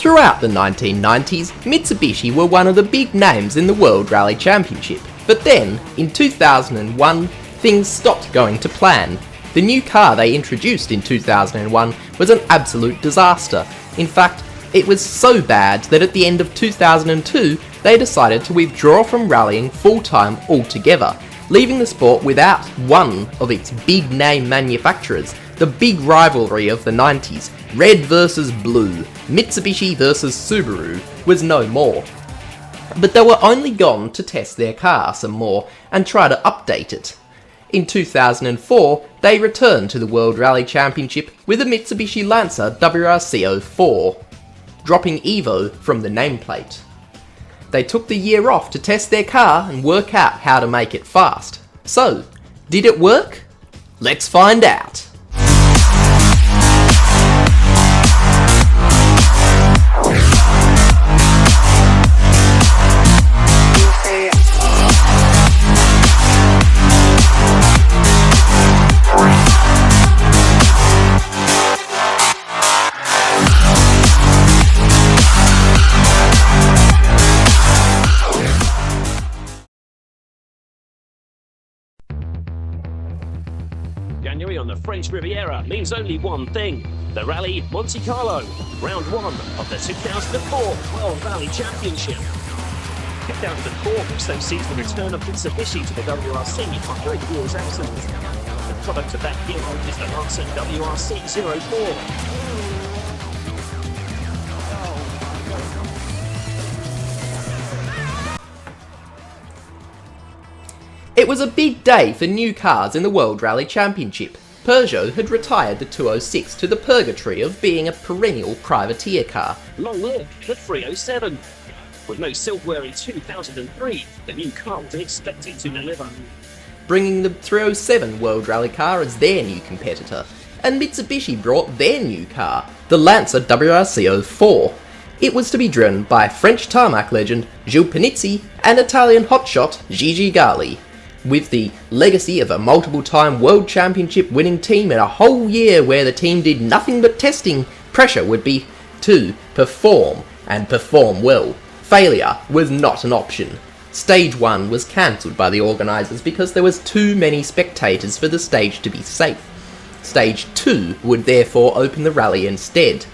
Throughout the 1990s, Mitsubishi were one of the big names in the World Rally Championship, but then, in 2001, things stopped going to plan. The new car they introduced in 2001 was an absolute disaster. In fact, it was so bad that at the end of 2002, they decided to withdraw from rallying full-time altogether, leaving the sport without one of its big name manufacturers. The big rivalry of the 90s, red versus blue, Mitsubishi versus Subaru, was no more. But they were only gone to test their car some more and try to update it. In 2004, they returned to the World Rally Championship with a Mitsubishi Lancer WRC5, dropping Evo from the nameplate. They took the year off to test their car and work out how to make it fast. So, did it work? Let's find out. January on the French Riviera means only one thing: the Rally Monte Carlo, round one of the 2004 World Rally Championship. 2004 also sees the return of Mitsubishi to the WRC after a year's absence. The product of that year is the Lancer WRC5. It was a big day for new cars in the World Rally Championship. Peugeot had retired the 206 to the purgatory of being a perennial privateer car. Long live the 307. With no silverware in 2003, the new car was expected to deliver, bringing the 307 World Rally car as their new competitor. And Mitsubishi brought their new car, the Lancer WRC5. It was to be driven by French tarmac legend Gilles Panizzi and Italian hotshot Gigi Galli. With the legacy of a multiple-time World Championship winning team and a whole year where the team did nothing but testing, pressure would be to perform, and perform well. Failure was not an option. Stage 1 was cancelled by the organisers because there was too many spectators for the stage to be safe. Stage 2 would therefore open the rally instead.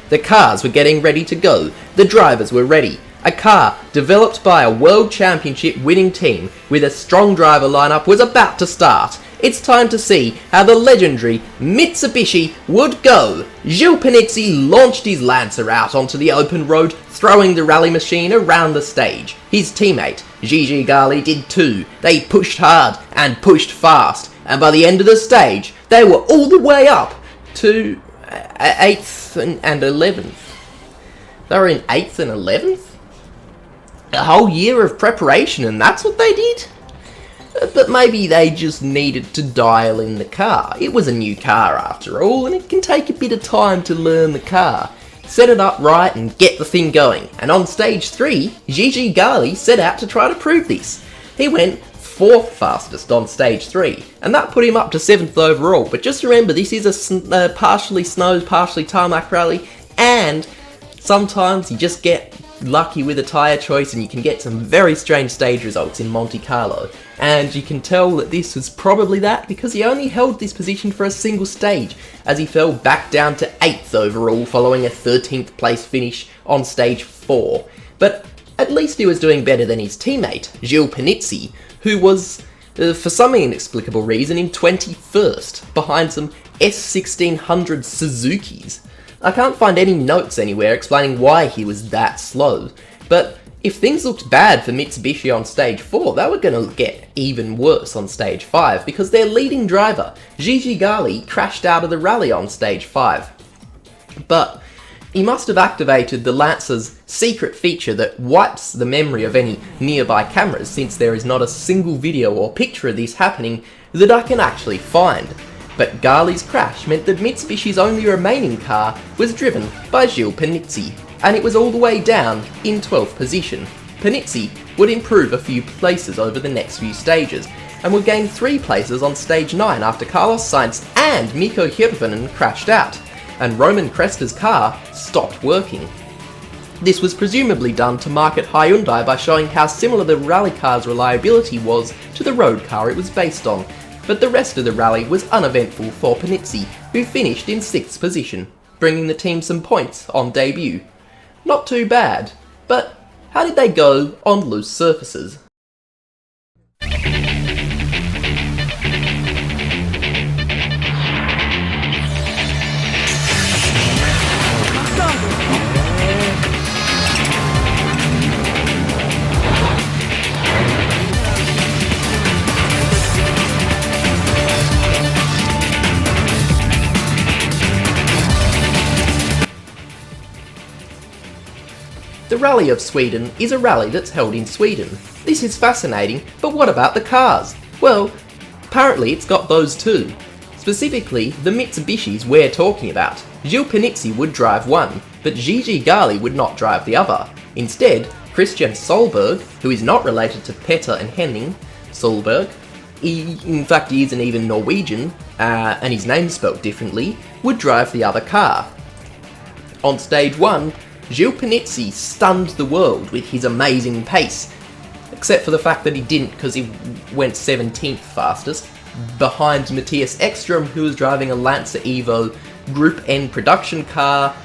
The cars were getting ready to go, the drivers were ready. A car developed by a World Championship winning team with a strong driver lineup was about to start. It's time to see how the legendary Mitsubishi would go. Gilles Panizzi launched his Lancer out onto the open road, throwing the rally machine around the stage. His teammate, Gigi Galli, did too. They pushed hard and pushed fast, and by the end of the stage, they were all the way up to 8th and 11th. They were in 8th and 11th? A whole year of preparation and that's what they did? But maybe they just needed to dial in the car. It was a new car after all, and it can take a bit of time to learn the car. Set it up right and get the thing going. And on stage 3, Gigi Galli set out to try to prove this. He went 4th fastest on stage 3, and that put him up to 7th overall. But just remember, this is a partially snow, partially tarmac rally, and sometimes you just get lucky with a tyre choice and you can get some very strange stage results in Monte Carlo. And you can tell that this was probably that because he only held this position for a single stage, as he fell back down to 8th overall following a 13th place finish on stage 4. But at least he was doing better than his teammate, Gilles Panizzi, who was, for some inexplicable reason, in 21st, behind some S1600 Suzukis. I can't find any notes anywhere explaining why he was that slow, but if things looked bad for Mitsubishi on stage 4, they were going to get even worse on stage 5 because their leading driver, Gigi Galli, crashed out of the rally on stage 5. But he must have activated the Lancer's secret feature that wipes the memory of any nearby cameras, since there is not a single video or picture of this happening that I can actually find. But Galli's crash meant that Mitsubishi's only remaining car was driven by Gilles Panizzi, and it was all the way down in 12th position. Panizzi would improve a few places over the next few stages, and would gain 3 places on stage 9 after Carlos Sainz and Mikko Hirvonen crashed out, and Roman Cresta's car stopped working. This was presumably done to market Hyundai by showing how similar the rally car's reliability was to the road car it was based on, but the rest of the rally was uneventful for Panizzi, who finished in 6th position, bringing the team some points on debut. Not too bad, but how did they go on loose surfaces? The Rally of Sweden is a rally that's held in Sweden. This is fascinating, but what about the cars? Well, apparently it's got those too. Specifically, the Mitsubishis we're talking about. Gilles Panizzi would drive one, but Gigi Gali would not drive the other. Instead, Christian Solberg, who is not related to Petter and Henning Solberg, in fact he isn't even Norwegian, and his name's spelt differently, would drive the other car. On stage 1, Gilles Panizzi stunned the world with his amazing pace, except for the fact that he didn't because he went 17th fastest, behind Matthias Ekström, who was driving a Lancer Evo Group N production car,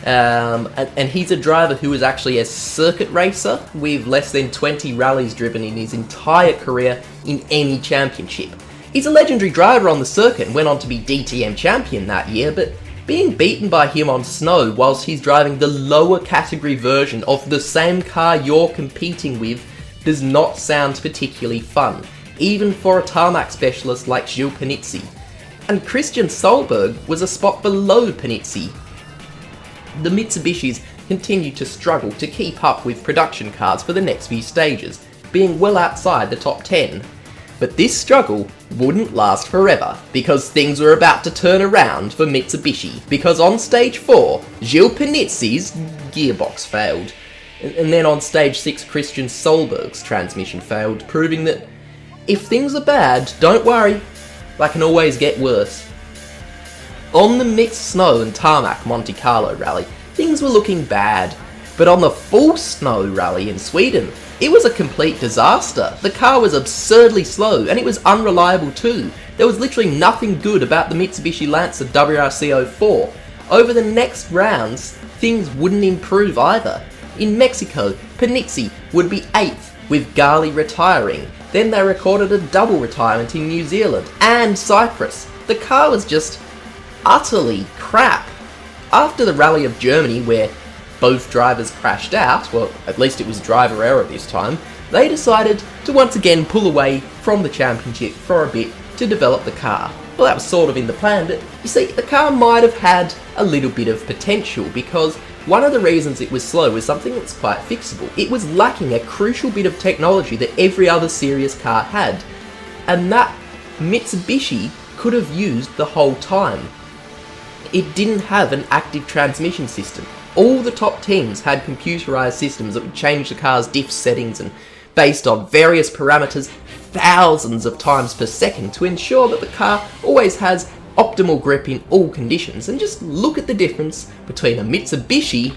and he's a driver who was actually a circuit racer with less than 20 rallies driven in his entire career in any championship. He's a legendary driver on the circuit and went on to be DTM champion that year, but being beaten by him on snow whilst he's driving the lower category version of the same car you're competing with does not sound particularly fun, even for a tarmac specialist like Gilles Panizzi. And Christian Solberg was a spot below Panizzi. The Mitsubishis continued to struggle to keep up with production cars for the next few stages, being well outside the top 10. But this struggle wouldn't last forever, because things were about to turn around for Mitsubishi, because on stage 4, Gilles Panizzi's gearbox failed, and then on stage 6 Christian Solberg's transmission failed, proving that if things are bad, don't worry, they can always get worse. On the mixed snow and tarmac Monte Carlo rally, things were looking bad, but on the full snow rally in Sweden, it was a complete disaster. The car was absurdly slow, and it was unreliable too. There was literally nothing good about the Mitsubishi Lancer WRC5. Over the next rounds, things wouldn't improve either. In Mexico, Panizzi would be 8th, with Gali retiring. Then they recorded a double retirement in New Zealand and Cyprus. The car was just utterly crap. After the Rally of Germany, where both drivers crashed out, well, at least it was driver error this time, they decided to once again pull away from the championship for a bit to develop the car. Well, that was sort of in the plan, but you see, the car might have had a little bit of potential, because one of the reasons it was slow was something that's quite fixable. It was lacking a crucial bit of technology that every other serious car had, and that Mitsubishi could have used the whole time. It didn't have an active transmission system. All the top teams had computerized systems that would change the car's diff settings and based on various parameters thousands of times per second to ensure that the car always has optimal grip in all conditions. And just look at the difference between a Mitsubishi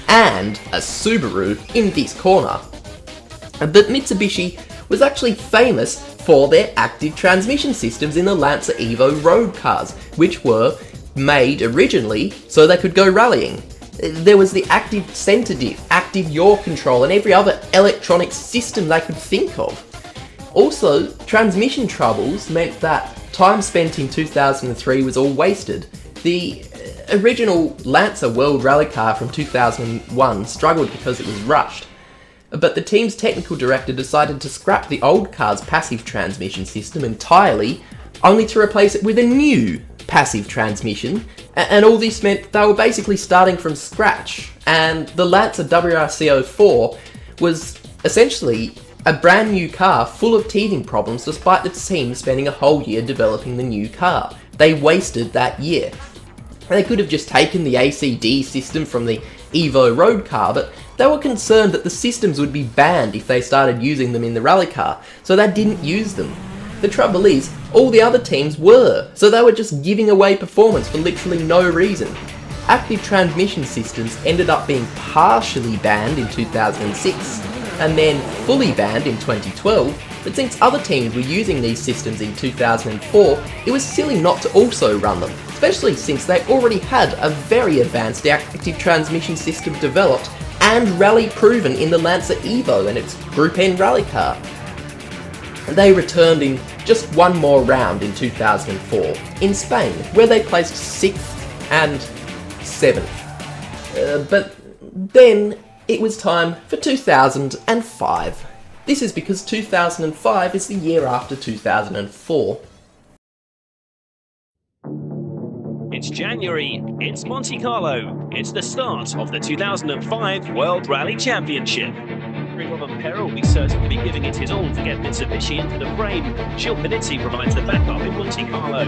and a Subaru in this corner. But Mitsubishi was actually famous for their active transmission systems in the Lancer Evo road cars, which were made originally so they could go rallying. There was the active centre diff, active yaw control, and every other electronic system they could think of. Also, transmission troubles meant that time spent in 2003 was all wasted. The original Lancer World Rally car from 2001 struggled because it was rushed, but the team's technical director decided to scrap the old car's passive transmission system entirely, only to replace it with a new passive transmission, and all this meant they were basically starting from scratch, and the Lancer WRC5 was essentially a brand new car full of teething problems despite the team spending a whole year developing the new car. They wasted that year. They could have just taken the ACD system from the Evo road car, but they were concerned that the systems would be banned if they started using them in the rally car, so they didn't use them. The trouble is, all the other teams were, so they were just giving away performance for literally no reason. Active transmission systems ended up being partially banned in 2006, and then fully banned in 2012, but since other teams were using these systems in 2004, it was silly not to also run them, especially since they already had a very advanced active transmission system developed and rally proven in the Lancer Evo and its Group N rally car. They returned in just one more round in 2004, in Spain, where they placed 6th and 7th. But then it was time for 2005. This is because 2005 is the year after 2004. It's January, it's Monte Carlo, it's the start of the 2005 World Rally Championship. Robin Perra will be certain to be giving it his all to get Mitsubishi into the frame. Gilles Panizzi provides the backup in Monte Carlo.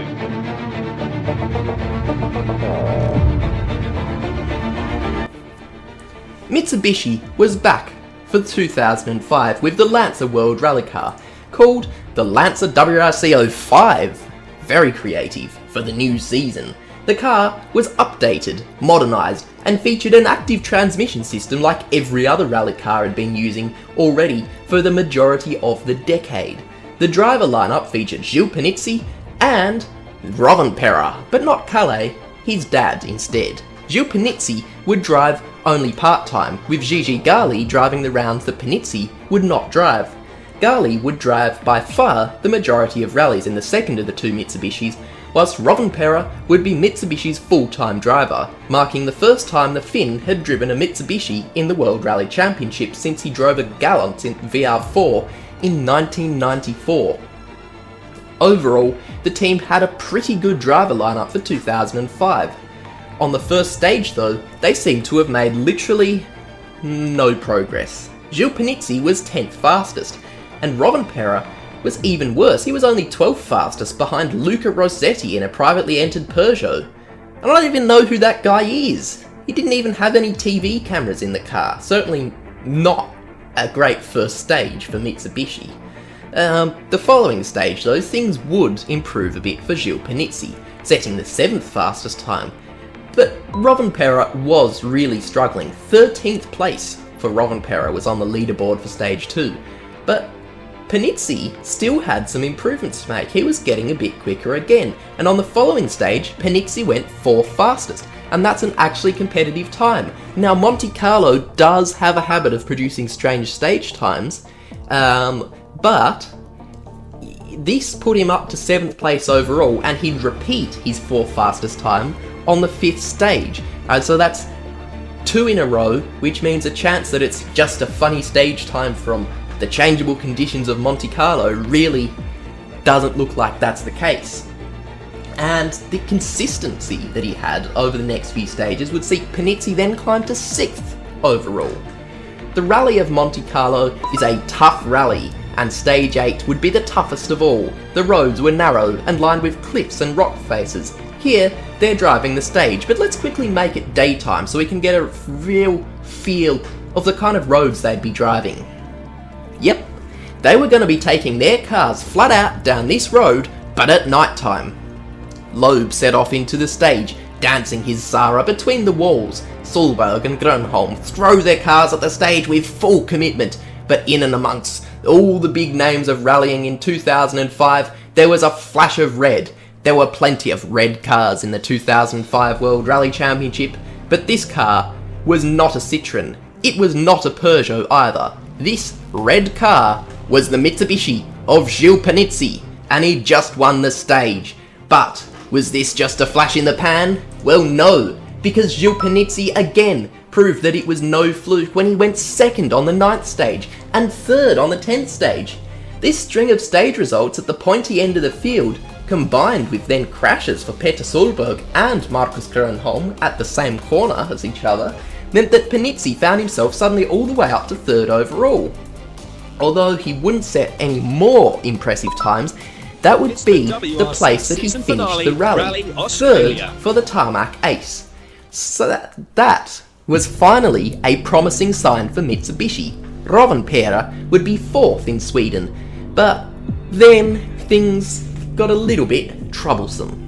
Mitsubishi was back for 2005 with the Lancer World Rally car, called the Lancer WRC5. Very creative for the new season. The car was updated, modernised, and featured an active transmission system like every other rally car had been using already for the majority of the decade. The driver lineup featured Gilles Panizzi and Robin Perra, but not Calais, his dad instead. Gilles Panizzi would drive only part-time, with Gigi Galli driving the rounds that Panizzi would not drive. Galli would drive by far the majority of rallies in the second of the two Mitsubishis, whilst Robin Perra would be Mitsubishi's full-time driver, marking the first time the Finn had driven a Mitsubishi in the World Rally Championship since he drove a Galant in VR4 in 1994. Overall, the team had a pretty good driver lineup for 2005. On the first stage though, they seemed to have made literally no progress. Gilles Panizzi was 10th fastest, and Robin Perra was even worse. He was only 12th fastest behind Luca Rossetti in a privately entered Peugeot. I don't even know who that guy is. He didn't even have any TV cameras in the car. Certainly not a great first stage for Mitsubishi. The following stage though, things would improve a bit for Gilles Panizzi, setting the 7th fastest time. But Robin Perra was really struggling. 13th place for Robin Perra was on the leaderboard for stage 2. But Panizzi still had some improvements to make. He was getting a bit quicker again, and on the following stage, Panizzi went 4th fastest, and that's an actually competitive time. Now, Monte Carlo does have a habit of producing strange stage times, but this put him up to 7th place overall, and he'd repeat his 4th fastest time on the 5th stage. So that's 2 in a row, which means a chance that it's just a funny stage time from the changeable conditions of Monte Carlo really doesn't look like that's the case. And the consistency that he had over the next few stages would see Panizzi then climb to 6th overall. The Rally of Monte Carlo is a tough rally, and stage 8 would be the toughest of all. The roads were narrow and lined with cliffs and rock faces. Here, they're driving the stage, but let's quickly make it daytime so we can get a real feel of the kind of roads they'd be driving. Yep, they were going to be taking their cars flat out down this road, but at night time. Loeb set off into the stage, dancing his Zara between the walls. Solberg and Grönholm throw their cars at the stage with full commitment, but in and amongst all the big names of rallying in 2005, there was a flash of red. There were plenty of red cars in the 2005 World Rally Championship, but this car was not a Citroën. It was not a Peugeot either. This red car was the Mitsubishi of Gilles Panizzi, and he just won the stage. But was this just a flash in the pan? Well, no, because Gilles Panizzi again proved that it was no fluke when he went 2nd on the 9th stage and 3rd on the 10th stage. This string of stage results at the pointy end of the field, combined with then crashes for Peter Solberg and Markus Grönholm at the same corner as each other, meant that Panizzi found himself suddenly all the way up to 3rd overall. Although he wouldn't set any more impressive times, that would be the place that he finished the rally, 3rd for the Tarmac Ace. So that was finally a promising sign for Mitsubishi. Robin Perra would be 4th in Sweden, but then things got a little bit troublesome.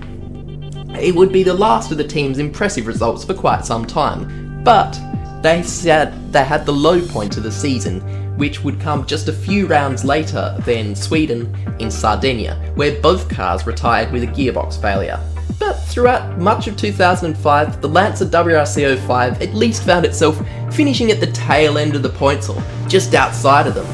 It would be the last of the team's impressive results for quite some time, but they said they had the low point of the season, which would come just a few rounds later than Sweden in Sardinia, where both cars retired with a gearbox failure. But throughout much of 2005, the Lancer WRC5 at least found itself finishing at the tail end of the points, or just outside of them.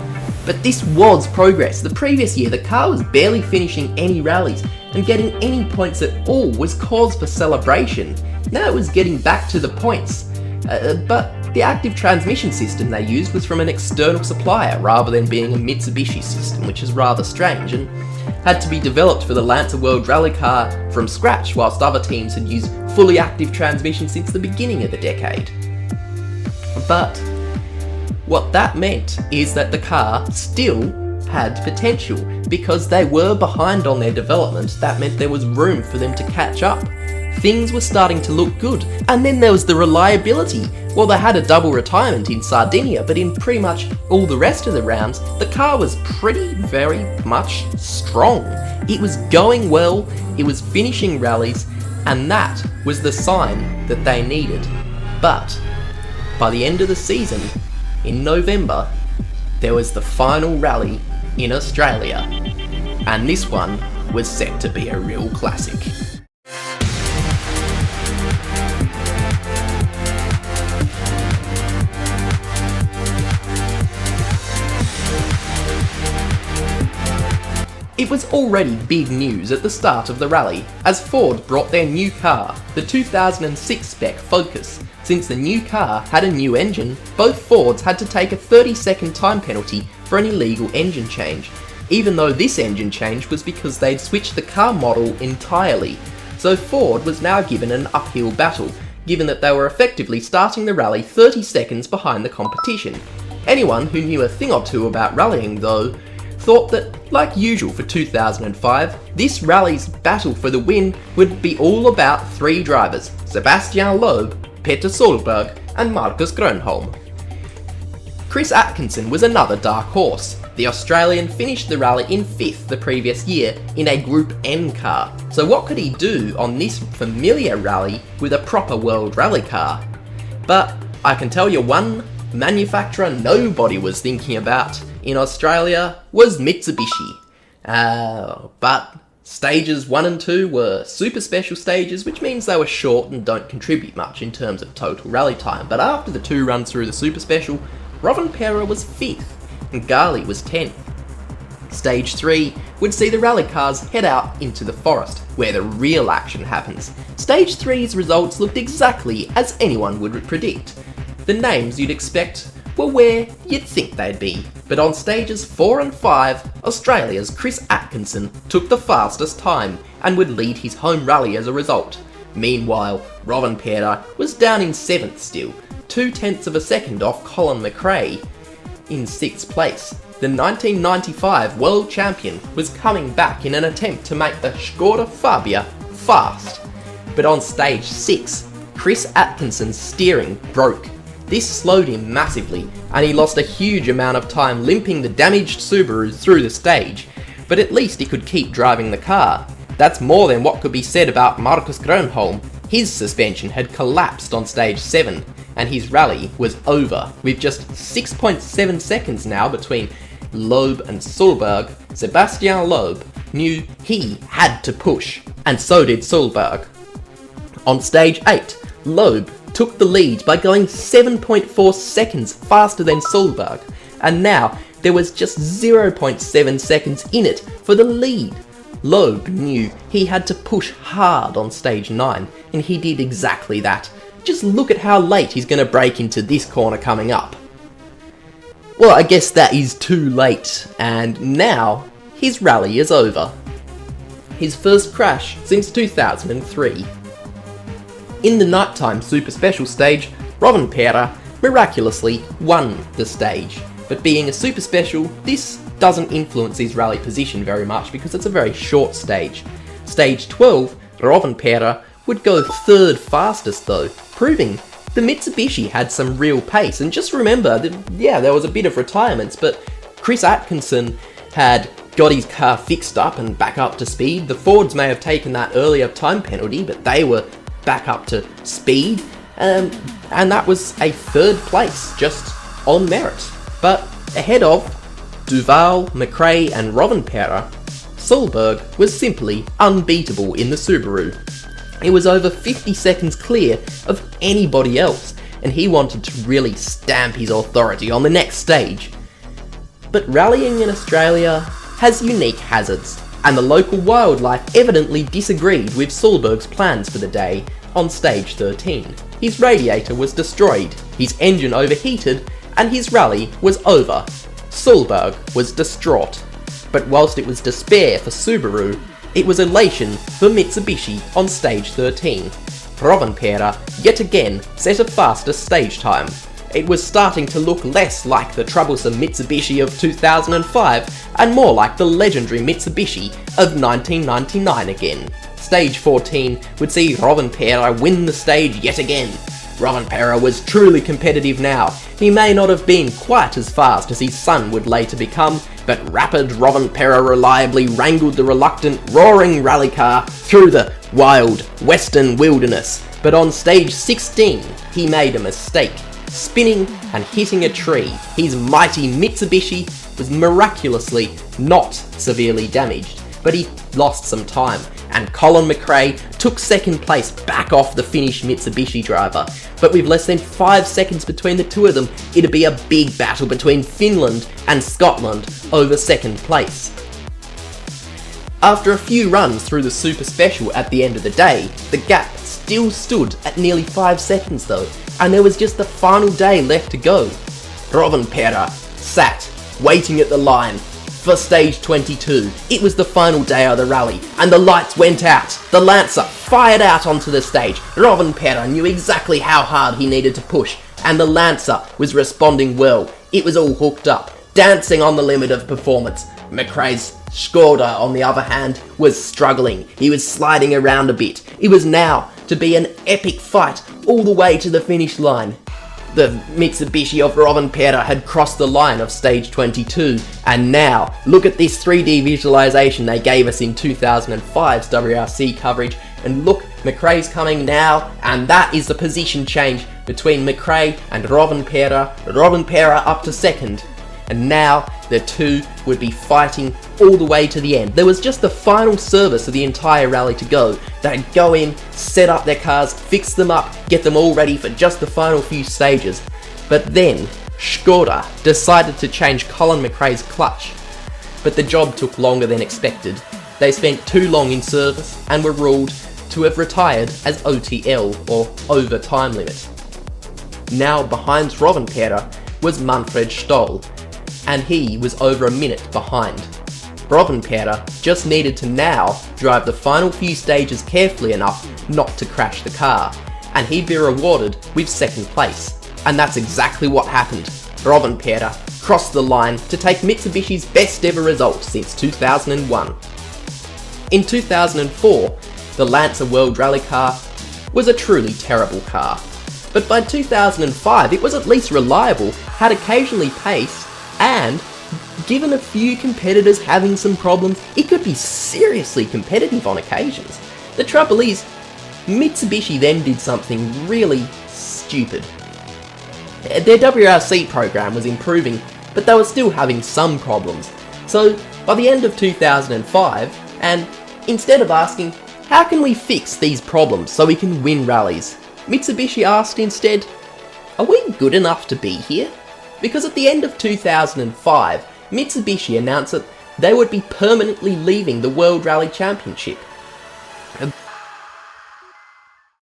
But this was progress. The previous year, the car was barely finishing any rallies, and getting any points at all was cause for celebration. Now it was getting back to the points. But the active transmission system they used was from an external supplier rather than being a Mitsubishi system, which is rather strange, and had to be developed for the Lancer World Rally car from scratch, whilst other teams had used fully active transmission since the beginning of the decade. But what that meant is that the car still had potential. Because they were behind on their development, that meant there was room for them to catch up. Things were starting to look good. And then there was the reliability. Well, they had a double retirement in Sardinia, but in pretty much all the rest of the rounds, the car was very much strong. It was going well, it was finishing rallies, and that was the sign that they needed. But by the end of the season, in November, there was the final rally in Australia, and this one was set to be a real classic. It was already big news at the start of the rally, as Ford brought their new car, the 2006 spec Focus. Since the new car had a new engine, both Fords had to take a 30-second time penalty for an illegal engine change, even though this engine change was because they'd switched the car model entirely. So Ford was now given an uphill battle, given that they were effectively starting the rally 30 seconds behind the competition. Anyone who knew a thing or two about rallying, though, thought that, like usual for 2005, this rally's battle for the win would be all about three drivers: Sebastian Loeb, Peter Solberg, and Marcus Grönholm. Chris Atkinson was another dark horse. The Australian finished the rally in 5th the previous year in a Group N car. So what could he do on this familiar rally with a proper World Rally car? But I can tell you one manufacturer nobody was thinking about in Australia was Mitsubishi. But stages 1 and 2 were super special stages, which means they were short and don't contribute much in terms of total rally time. But after the 2 runs through the super special, Rovanperä was 5th and Gali was 10th. Stage 3 would see the rally cars head out into the forest, where the real action happens. Stage 3's results looked exactly as anyone would predict. The names you'd expect were where you'd think they'd be, but on stages 4 and 5, Australia's Chris Atkinson took the fastest time and would lead his home rally as a result. Meanwhile, Rovanperä was down in 7th still, 0.2 of a second off Colin McRae in 6th place. The 1995 world champion was coming back in an attempt to make the Skoda Fabia fast, but on stage 6, Chris Atkinson's steering broke. This slowed him massively, and he lost a huge amount of time limping the damaged Subaru through the stage, but at least he could keep driving the car. That's more than what could be said about Marcus Grönholm. His suspension had collapsed on stage 7, and his rally was over. With just 6.7 seconds now between Loeb and Solberg, Sebastian Loeb knew he had to push, and so did Solberg. On stage 8, Loeb took the lead by going 7.4 seconds faster than Solberg, and now there was just 0.7 seconds in it for the lead. Loeb knew he had to push hard on stage 9, and he did exactly that. Just look at how late he's going to brake into this corner coming up. Well, I guess that is too late, and now his rally is over. His first crash since 2003. In the nighttime super special stage, Rovanperä miraculously won the stage. But being a super special, this doesn't influence his rally position very much because it's a very short stage. Stage 12, Rovanperä would go 3rd fastest though, proving the Mitsubishi had some real pace. And just remember that, yeah, there was a bit of retirements, but Chris Atkinson had got his car fixed up and back up to speed. The Fords may have taken that earlier time penalty, but they were back up to speed, and that was a third place, just on merit. But ahead of Duval, McRae and Rovanperä, Solberg was simply unbeatable in the Subaru. It was over 50 seconds clear of anybody else, and he wanted to really stamp his authority on the next stage. But rallying in Australia has unique hazards, and the local wildlife evidently disagreed with Solberg's plans for the day on stage 13. His radiator was destroyed, his engine overheated, and his rally was over. Solberg was distraught. But whilst it was despair for Subaru, it was elation for Mitsubishi on stage 13. Rovanperä yet again set a faster stage time. It was starting to look less like the troublesome Mitsubishi of 2005 and more like the legendary Mitsubishi of 1999 again. Stage 14 would see Rovanperä win the stage yet again. Rovanperä was truly competitive now. He may not have been quite as fast as his son would later become, but rapid Rovanperä reliably wrangled the reluctant, roaring rally car through the wild western wilderness. But on stage 16, he made a mistake. Spinning and hitting a tree, his mighty Mitsubishi was miraculously not severely damaged, but he lost some time, and Colin McRae took second place back off the Finnish Mitsubishi driver. But with less than 5 seconds between the two of them, it'd be a big battle between Finland and Scotland over second place. After a few runs through the Super Special at the end of the day, the gap still stood at nearly 5 seconds though, and there was just the final day left to go. Rovanperä sat, waiting at the line for stage 22. It was the final day of the rally, and the lights went out. The Lancer fired out onto the stage. Rovanperä knew exactly how hard he needed to push, and the Lancer was responding well. It was all hooked up, dancing on the limit of performance. McRae's Skoda, on the other hand, was struggling. He was sliding around a bit. It was now to be an epic fight all the way to the finish line. The Mitsubishi of Rovanperä had crossed the line of stage 22, and now, look at this 3D visualization they gave us in 2005's WRC coverage, and look, McRae's coming now, and that is the position change between McRae and Rovanperä. Rovanperä up to second, and now the two would be fighting all the way to the end. There was just the final service of the entire rally to go. They'd go in, set up their cars, fix them up, get them all ready for just the final few stages. But then, Skoda decided to change Colin McRae's clutch. But the job took longer than expected. They spent too long in service and were ruled to have retired as OTL, or over time limit. Now behind Rovanperä was Manfred Stoll, and he was over a minute behind. Rovanperä just needed to now drive the final few stages carefully enough not to crash the car, and he'd be rewarded with second place. And that's exactly what happened. Rovanperä crossed the line to take Mitsubishi's best ever result since 2001. In 2004, the Lancer World Rally car was a truly terrible car. But by 2005, it was at least reliable, had occasionally pace, and given a few competitors having some problems, it could be seriously competitive on occasions. The trouble is, Mitsubishi then did something really stupid. Their WRC program was improving, but they were still having some problems. So, by the end of 2005, and instead of asking, how can we fix these problems so we can win rallies, Mitsubishi asked instead, are we good enough to be here? Because at the end of 2005, Mitsubishi announced that they would be permanently leaving the World Rally Championship.